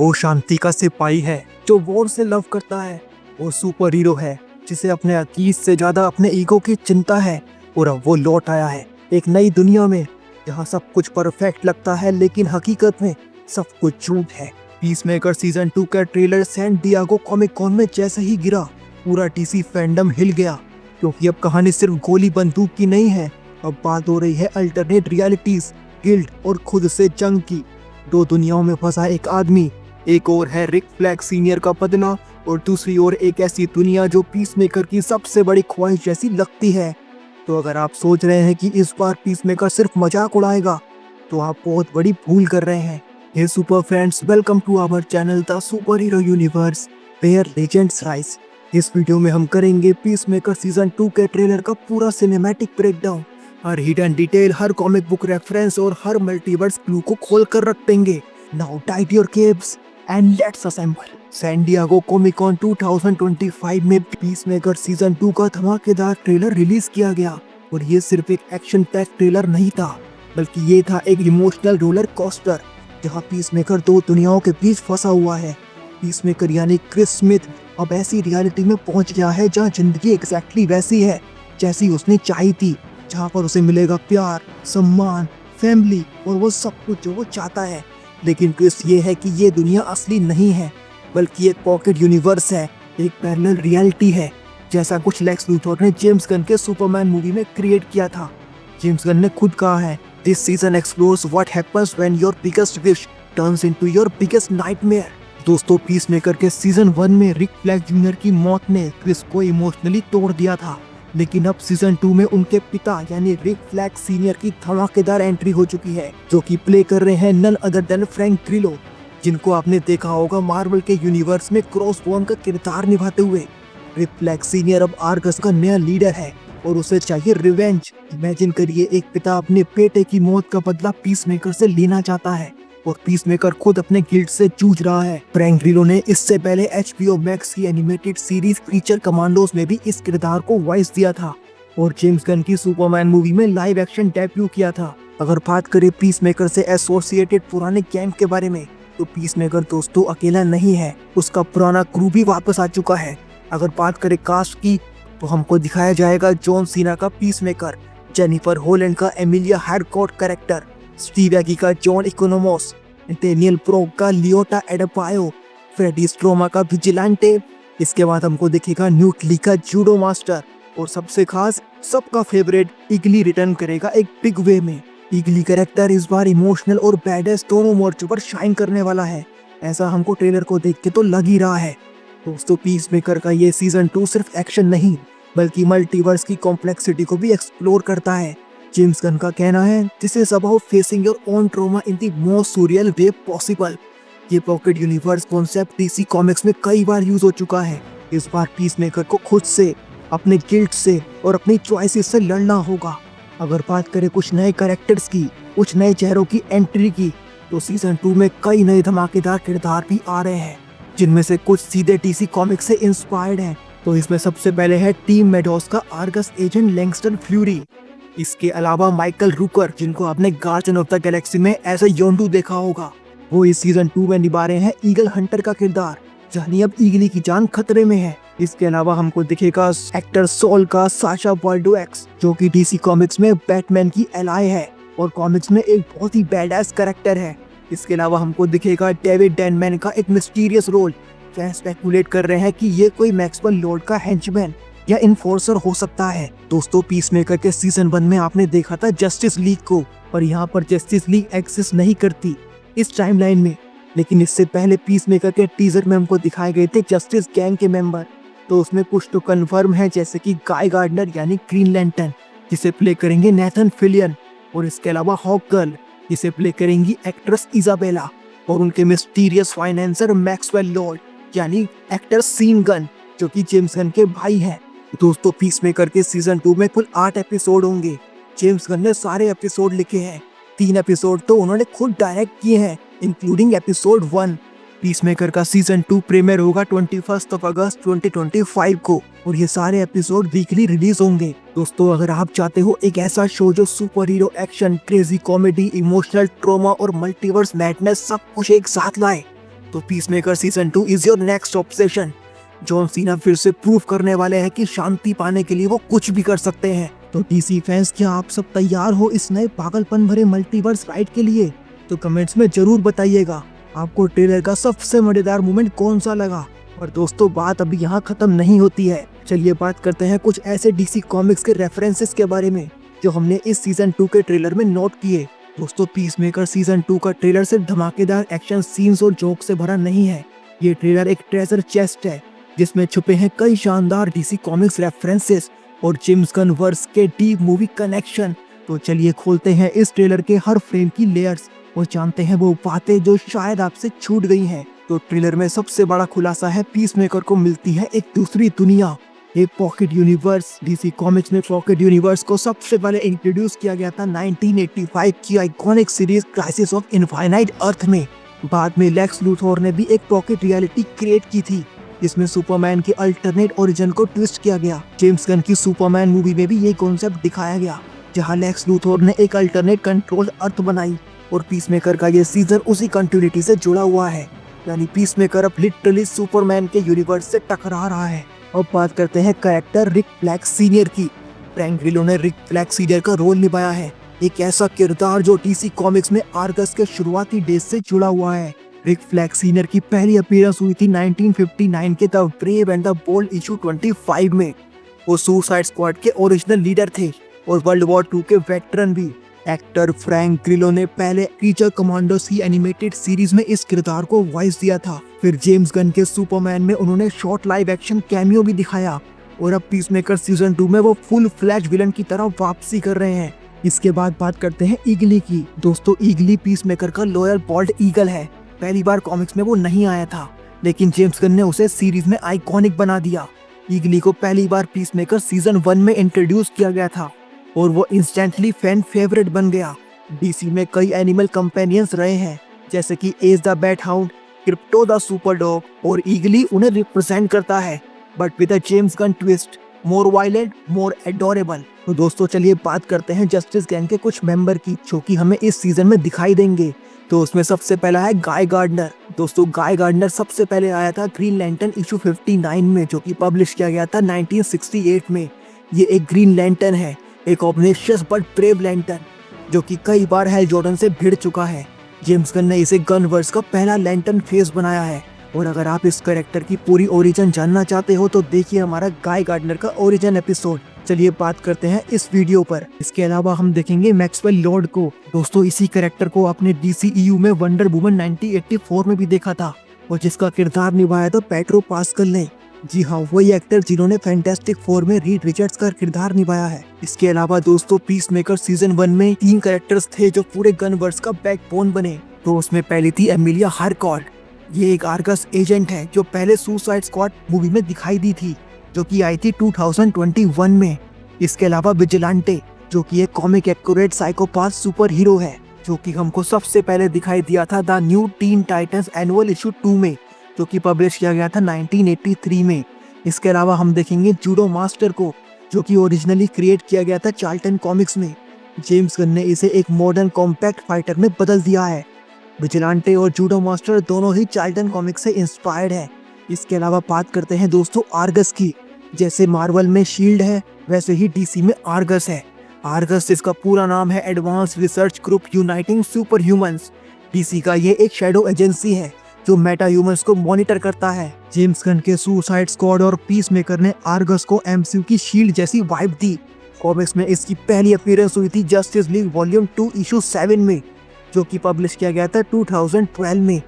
वो शांति का सिपाही है जो वॉर से लव करता है। वो सुपर हीरो है जिसे अपने अतीत से ज्यादा अपने ईगो की चिंता है। और अब वो लौट आया है एक नई दुनिया में जहाँ सब कुछ परफेक्ट लगता है लेकिन हकीकत में सब कुछ झूठ है। पीसमेकर सीजन 2 का trailer San Diego comic con में जैसे ही गिरा पूरा डीसी फैंडम हिल गया, क्योंकि अब कहानी सिर्फ गोली बंदूक की नहीं है। अब बात हो रही है अल्टरनेट रियलिटीज, गिल्ड और खुद से जंग की। दो दुनियाओं में फंसा एक आदमी, एक और है रिक फ्लैग सीनियर का बदला और दूसरी ओर एक ऐसी दुनिया जो पीसमेकर की सबसे बड़ी ख्वाहिश जैसी लगती है। तो अगर आप सोच रहे हैं कि इस बार पीसमेकर सिर्फ मजाक उड़ाएगा तो आप बहुत बड़ी भूल कर रहे हैं। Hey super friends, welcome to our channel the super hero universe where legends rise. इस वीडियो में हम करेंगे पीसमेकर सीजन 2 के ट्रेलर का पूरा सिनेमैटिक ब्रेकडाउन। हर हिडन डिटेल, हर कॉमिक बुक रेफरेंस और हर मल्टीवर्स क्लू को खोल कर रख देंगे। Now tight your capes and let's assemble. San Diego comic Con 2025 में पीसमेकर सीजन 2 का धमाकेदार ट्रेलर रिलीज किया गया। और ये सिर्फ एक एक्शन पैक ट्रेलर नहीं था, बल्कि ये था एक इमोशनल रोलर कोस्टर जहां पीसमेकर दो दुनियाओं के बीच फंसा हुआ है। पीसमेकर यानी क्रिस स्मिथ अब ऐसी रियलिटी में पहुंच गया है जहां जिंदगी एग्जैक्टली वैसी है जैसी उसने चाही थी, जहां पर उसे मिलेगा प्यार, सम्मान, फैमिली और वो सब कुछ जो वो चाहता है। लेकिन ट्विस्ट ये है कि ये दुनिया असली नहीं है, बल्कि एक पॉकेट यूनिवर्स है, एक पैरेलल रियलिटी है, जैसा कुछ लेक्स लूथर ने जेम्स गन के सुपरमैन मूवी में क्रिएट किया था। जेम्स गन ने खुद कहा है, this season explores what happens when your biggest wish turns into your biggest nightmare. दोस्तों, पीसमेकर के सीजन 1 में रिक फ्लैग जूनियर की मौत ने क्रिस को इमोशनली तोड़ दिया था, लेकिन अब सीजन 2 में उनके पिता यानी रिक फ्लैग सीनियर की धमाकेदार एंट्री हो चुकी है, जो कि प्ले कर रहे हैं none other than Frank Grillo, जिनको आपने देखा होगा मार्वल के यूनिवर्स में क्रॉसबोन का किरदार निभाते हुए। रिक फ्लैग सीनियर अब आर्गस का नया लीडर है और उसे चाहिए रिवेंज। इमेजिन करिए, एक पिता अपने बेटे की मौत का बदला पीसमेकर से लेना चाहता है और पीसमेकर खुद अपने गिल्ड से जूझ रहा है। फ्रैंक ग्रिलो ने इससे पहले HBO मैक्स की एनिमेटेड सीरीज क्रीचर कमांडोज में भी इस किरदार को वॉइस दिया था और जेम्स गन की सुपरमैन मूवी में लाइव एक्शन डेब्यू किया था। अगर बात करें पीसमेकर से एसोसिएटेड पुराने गैंग के बारे में, तो पीसमेकर दोस्तों अकेला नहीं है, उसका पुराना क्रू भी वापस आ चुका है। अगर बात करें कास्ट की, तो हमको दिखाया जाएगा जॉन सीना का पीसमेकर, जेनिफर होलैंड का एमिलिया हैडकॉट कैरेक्टर, स्टीव एगी का जॉन इकोनोमोस, डेनियल ब्रोक का लियोटा एडेबायो, फ्रेडी स्ट्रोमा का विजिलेंटे। इसके बाद हमको दिखेगा न्यूट ली का जूडो मास्टर और सबसे खास, सबका फेवरेट इगली रिटर्न करेगा एक बिग वे में। इगली कैरेक्टर इस बार इमोशनल और बैडेस दोनों मोर्चों पर शाइन करने वाला है, ऐसा हमको ट्रेलर को देख के तो लग ही रहा है। दोस्तों, पीसमेकर का ये सीजन 2 सिर्फ एक्शन नहीं, बल्कि मल्टीवर्स की कॉम्प्लेक्सिटी को भी एक्सप्लोर करता है। जेम्स गन का कहना है, this is about facing your own trauma in the most surreal way possible. ये pocket universe concept DC Comics में कई बार यूज हो चुका है। इस बार पीसमेकर को खुद से, अपने गिल्ड से और अपनी चॉइसेस से लड़ना होगा। अगर बात करें कुछ नए कैरेक्टर्स की, कुछ नए चेहरों की एंट्री की, तो सीजन 2 में कई नए धमाकेदार किरदार भी आ रहे हैं, जिनमें से कुछ सीधे डीसी कॉमिक्स से इंस्पायर्ड हैं। तो इसमें सबसे पहले है टीम मेडोस का आर्गस एजेंट लैंगस्टन फ्यूरी। इसके अलावा माइकल रूकर, जिनको आपने गार्डियन ऑफ द गैलेक्सी में एज अ योंडू देखा होगा, वो इस सीजन 2 में निभा रहे हैं ईगल हंटर का किरदार, यानी अब ईगली की जान खतरे में है। इसके अलावा हमको दिखेगा एक्टर सोल का साशा बाल्डोएक्स, जो कि डीसी कॉमिक्स में बैटमैन की एलाय है और कॉमिक्स में एक बहुत ही बैडएस कैरेक्टर है। इसके अलावा हमको दिखेगा डेविड डेनमैन का एक मिस्टीरियस रोल। फैंस स्पेकुलेट कर रहे हैं कि ये कोई मैक्सवेल लॉर्ड का हेंचमैन या इन्फोर्सर हो सकता है। दोस्तों, पीसमेकर के सीजन 1 में आपने देखा था जस्टिस लीग को, और यहाँ पर जस्टिस लीग एग्जिस्ट नहीं करती इस टाइमलाइन में। लेकिन इससे पहले पीसमेकर के टीजर में हमको दिखाए गए थे जस्टिस गैंग के मेंबर, तो उसमें कुछ तो कंफर्म है, जैसे कि गाय गार्डनर यानी ग्रीन लैंटर्न, जिसे प्ले करेंगे नेथन फिलियन, और इसके अलावा हॉक गर्ल, जिसे प्ले करेंगी एक्ट्रेस इजाबेला, और उनके मिस्टीरियस फाइनेंसर मैक्सवेल लॉर्ड यानी एक्टर सीन गन, जो कि जेम्स गन के भाई हैं। दोस्तों, पीसमेकर के सीजन 2 में कुल 8 एपिसोड होंगे। जेम्स गन ने सारे एपिसोड लिखे हैं, 3 एपिसोड तो उन्होंने खुद डायरेक्ट किए हैं, इंक्लूडिंग एपिसोड 1। पीसमेकर का सीजन 2 प्रीमियर होगा 21 अगस्त 2025 को, और ये सारे एपिसोड वीकली रिलीज होंगे। दोस्तों, अगर आप चाहते हो एक ऐसा शो जो super hero action, crazy comedy, emotional trauma और मल्टीवर्स मैडनेस सब कुछ एक साथ लाए, तो peacemaker season 2 is your next obsession. John Cena फिर से प्रूव करने वाले हैं कि शांति पाने के लिए वो कुछ भी कर सकते हैं। तो डीसी फैंस, क्या आप सब तैयार हो इस नए पागलपन भरे मल्टीवर्स राइड के लिए? तो कमेंट्स में जरूर बताइएगा आपको ट्रेलर का सबसे मजेदार मोमेंट कौन सा लगा। और दोस्तों, बात अभी यहाँ खत्म नहीं होती है। चलिए बात करते हैं कुछ ऐसे डीसी कॉमिक्स के रेफरेंसेस के बारे में जो हमने इस सीजन 2 के ट्रेलर में नोट किए। दोस्तों, पीसमेकर सीजन 2 का ट्रेलर सिर्फ धमाकेदार एक्शन सीन्स और जोक से भरा नहीं है। ये ट्रेलर एक ट्रेजर चेस्ट है जिसमें छुपे हैं कई शानदार डीसी कॉमिक्स रेफरेंसेस और जेम्स गन वर्स के डीप मूवी कनेक्शन। तो चलिए खोलते हैं इस ट्रेलर के हर फ्रेम की लेयर्स और जानते हैं वो बातें जो शायद आपसे छूट गई हैं। तो ट्रेलर में सबसे बड़ा खुलासा है, पीसमेकर को मिलती है एक दूसरी दुनिया, एक पॉकेट यूनिवर्स। डीसी कॉमिक्स में पॉकेट यूनिवर्स को सबसे पहले इंट्रोड्यूस किया गया था 1985 की iconic series Crisis of Infinite Earth में। बाद में लेक्स लूथर ने भी एक पॉकेट रियलिटी क्रिएट की थी जिसमें सुपरमैन की अल्टरनेट ओरिजिन को ट्विस्ट किया गया। जेम्स गन की सुपरमैन मूवी में भी ये कॉन्सेप्ट दिखाया गया, जहां लेक्स लूथर ने एक अल्टरनेट कंट्रोल अर्थ बनाई और पीसमेकर का ये सीजन उसी कंटिन्यूटी से जुड़ा हुआ है। यानी पीसमेकर अब लिटरली सुपरमैन के यूनिवर्स से टकरा रहा है। अब बात करते हैं कैरेक्टर रिक फ्लैग सीनियर की। फ्रैंक ग्रिलो ने रिक फ्लैग सीनियर का रोल निभाया है, एक ऐसा किरदार जो डीसी कॉमिक्स में आर्गस के शुरुआती डेज से जुड़ा हुआ है। रिक फ्लैग सीनियर की पहली अपीयरेंस हुई थी 1959 के the brave and the bold issue 25 में। वो सुसाइड स्क्वाड के ओरिजिनल लीडर थे और वर्ल्ड वॉर 2 के वेटरन भी। एक्टर फ्रैंक ग्रिलो ने पहले क्रीचर कमांडोस की एनिमेटेड सीरीज में इस किरदार को वॉइस दिया था। फिर जेम्स गन के सुपरमैन में उन्होंने शॉर्ट लाइव एक्शन कैमियो भी दिखाया और अब पीसमेकर सीजन 2 में वो फुल फ्लैश विलन की तरह वापसी कर रहे हैं। इसके बाद बात करते हैं ईगली की। दोस्तों, ईगली पीसमेकर का लॉयल बॉल्ड ईगल है। पहली बार कॉमिक्स में वो नहीं आया था, लेकिन जेम्स गन ने उसे सीरीज में आइकॉनिक बना दिया। ईगली को पहली बार पीसमेकर सीजन 1 में इंट्रोड्यूस किया गया था और वो इंस्टेंटली फैन फेवरेट बन गया। डीसी में कई एनिमल कंपेनियंस रहे हैं, जैसे कि Ace the bat hound, Krypto the super dog, और ईगली उन्हें रिप्रेजेंट करता है, but with a James Gunn twist, more violent, more adorable. तो दोस्तों, चलिए बात करते हैं जस्टिस गैंग के कुछ मेंबर की जो कि हमें इस सीजन में दिखाई देंगे। तो उसमें सबसे पहला है गाय गार्डनर। दोस्तों, गाय गार्डनर सबसे पहले आया था ग्रीन लैंटर्न इशू 59 में, जो कि पब्लिश किया गया था 1968 में। ये एक ग्रीन लैंटर्न है, एक ऑब्नेशियस बट ब्रेव लैंटर्न जो कि कई बार हैल जॉर्डन से भिड़ चुका है। जेम्स गन ने इसे गनवर्स का पहला लैंटर्न फेस बनाया है। और अगर आप इस कैरेक्टर की पूरी ओरिजिन जानना चाहते हो तो देखिए हमारा गाय गार्डनर का ओरिजिन एपिसोड। चलिए बात करते हैं इस वीडियो पर। इसके अलावा हम देखेंगे मैक्सवेल लॉर्ड को। दोस्तों, इसी कैरेक्टर को आपने DCEU में वंडर वुमन 1984 में भी देखा था और जिसका किरदार निभाया था पेड्रो पास्कल ने। जी हाँ, वही एक्टर जिन्होंने फैंटास्टिक फोर में रीड रिचर्ड्स का किरदार निभाया है। इसके अलावा दोस्तों, पीसमेकर सीजन 1 में 3 कैरेक्टर्स थे जो पूरे गनवर्स का बैकबोन बने। तो उसमें पहली थी एमिलिया हार्कॉर्ट। ये एक आर्गस एजेंट है जो पहले सुसाइड स्क्वाड मूवी में दिखाई दी थी, जो कि आई थी 2021 में। इसके अलावा विजिलेंटे, जो कि एक comic accurate psychopath super hero है, जो कि हमको सबसे पहले दिखाई दिया था the new Teen Titans annual issue 2 में, जो कि पब्लिश किया गया था 1983 में। इसके अलावा हम देखेंगे जूडो मास्टर को, जो कि ओरिजिनली क्रिएट किया गया था चार्ल्टन कॉमिक्स में। जेम्स गन ने इसे एक मॉडर्न कॉम्पैक्ट फाइटर में बदल दिया है। विजिलेंटे और जूडो मास्टर दोनों ही चार्ल्टन कॉमिक्स से इंस्पायर्ड है। इसके अलावा बात करते हैं दोस्तों आर्गस की। जैसे मार्वल में शील्ड है, वैसे ही डीसी में आर्गस है। आर्गस, इसका पूरा नाम है advance research group uniting super humans. DC का ये एक शैडो एजेंसी है जो मेटा ह्यूमंस को मॉनिटर करता है। जेम्स गन के सुसाइड स्क्वाड और पीसमेकर ने आर्गस को MCU की शील्ड जैसी वाइब दी। कॉमिक्स में इसकी पहली अपीयरेंस हुई थी जस्टिस लीग वॉल्यूम 2 इशू 7 में, जो कि पब्लिश किया गया था 2012 में।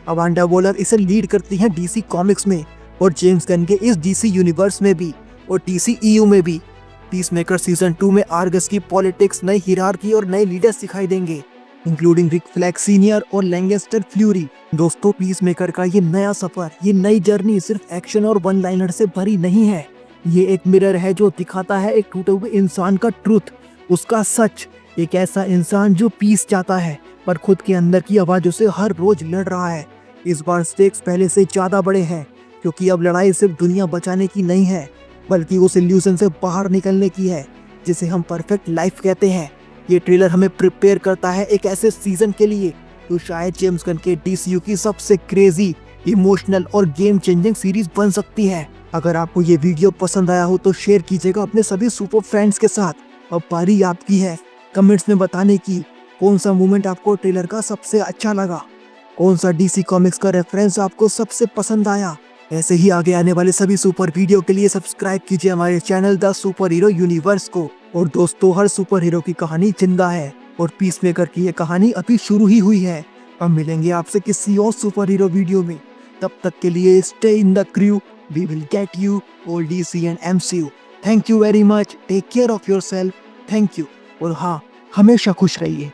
अमांडा वॉलर इसे लीड करती हैं डीसी कॉमिक्स में और जेम्स गन के इस डीसी यूनिवर्स में भी और DCEU में भी। पीसमेकर सीजन 2 में आर्गस की पॉलिटिक्स, नई हिरार्की और नए लीडर्स दिखाई देंगे, इंक्लूडिंग रिक फ्लैग सीनियर और लैंगेस्टर फ्यूरी। दोस्तों, पीसमेकर का ये नया सफर, ये नई जर्नी सिर्फ एक्शन और वन लाइनर से भरी नहीं है। ये एक मिरर है जो दिखाता है एक टूटे हुए इंसान का ट्रूथ, उसका सच। एक ऐसा इंसान जो पीस चाहता है पर खुद के अंदर की आवाजों से हर रोज लड़ रहा है। इस बार स्टेक्स पहले से ज्यादा बड़े हैं, क्योंकि अब लड़ाई सिर्फ दुनिया बचाने की नहीं है, बल्कि उस इल्यूजन से बाहर निकलने की है जिसे हम परफेक्ट लाइफ कहते हैं। ये ट्रेलर हमें प्रिपेयर करता है एक ऐसे सीजन के लिए जो शायद जेम्स गन के DCU की सबसे क्रेजी इमोशनल और गेम चेंजिंग सीरीज बन सकती है। अगर आपको ये वीडियो पसंद आया हो तो शेयर कीजिएगा अपने सभी सुपर फ्रेंड्स के साथ। अब बारी आपकी है कमेंट्स में बताने की कौन सा मोमेंट आपको ट्रेलर का सबसे अच्छा लगा, कौन सा डीसी कॉमिक्स का रेफरेंस आपको सबसे पसंद आया। ऐसे ही आगे आने वाले सभी सुपर वीडियो के लिए सब्सक्राइब कीजिए हमारे channel the super hero universe को। और दोस्तों, हर सुपर हीरो की कहानी जिंदा है और पीसमेकर की ये कहानी अभी शुरू ही हुई है। हम मिलेंगे आपसे किसी और सुपर हीरो वीडियो में। तब तक के लिए stay in the crew, we will get you all DC and MCU. Thank you very much, take care of yourself, thank you. और हाँ, हमेशा खुश रहिए।